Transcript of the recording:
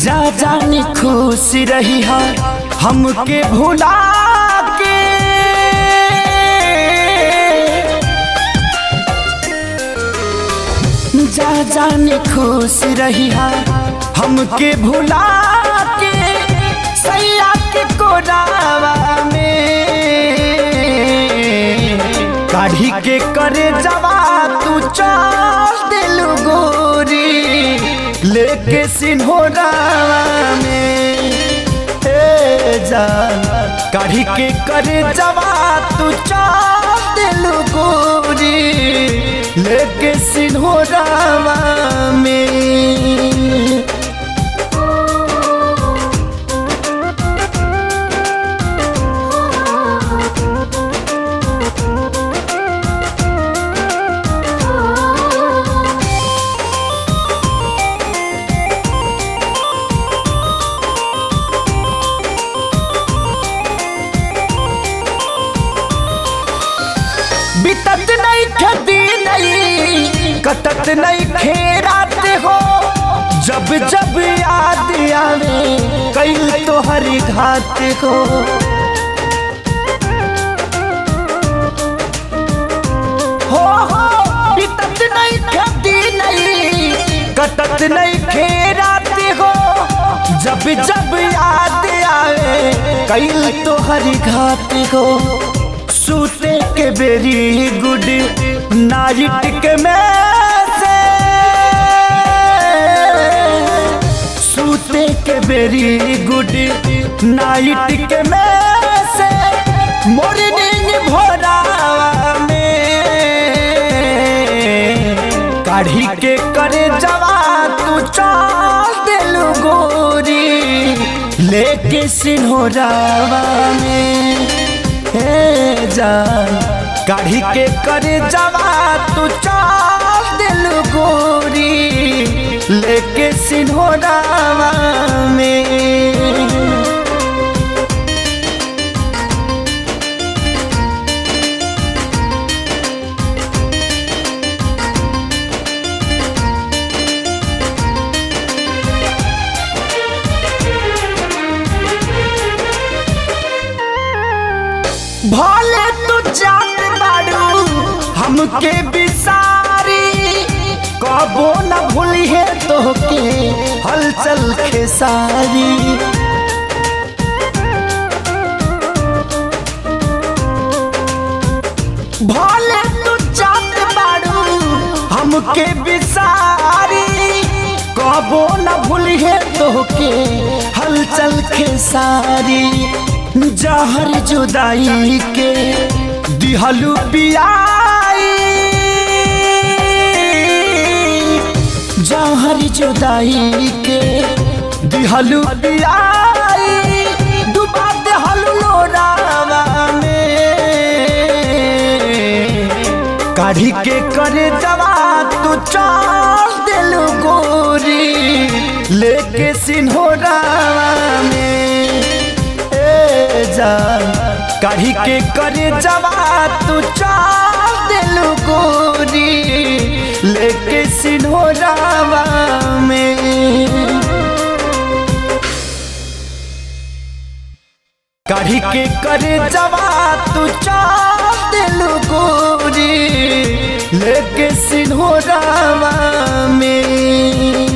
जा जानी खुश रही है हमके भुला के, जा जानी खुश रही है हमके भुला के, सैया के कोरावा में काढ़ी के करे जवा तू चल दिल गोरी लेके सिन्होरावा में। जान काढ़ी के करे जवा तू चल दिल गोरी लेके सिन्होरावा में। बितत नहीं खेती नहीं कटत नहीं खेरात हो, जब जब याद आवे कई तो हरी घात हो। बितत नहीं खेती नहीं कटत नहीं खेरात हो, जब जब याद आवे कई तो हरी घात हो। सूते के बेरी गुड नाइट के में से, सूते के बेरी गुड नाइट के में से, मॉर्निंग भोरावा में काढ़ी के करे जवा तू चल दिल गोरी लेके सिन्होरावा में। जान काढ़ी के करे जवा तू चल दिल गोरी लेके सिन्होरावा में। भले तू जान बाड़ू हमके बिसारी, कबो न भूली है तोहके हलचल खेसारी। भले तू जान बाड़ू हमके बिसारी, कबो न भूली है तोहके हलचल खेसारी। जहर जुदाई के दिहलू पियाई, जहर जुदाई के दिहलू पियाई, डुबा देहलू लोरावा में काढ़ी के करे जवा तू चल दिल गोरी लेके सिन्होरावा में। काढ़ी के करे जवा तू चल दिल गोरी लेके सिन्होरावा में। काढ़ी के करे जवा तू चल दिल गोरी लेके सिन्होरावा में।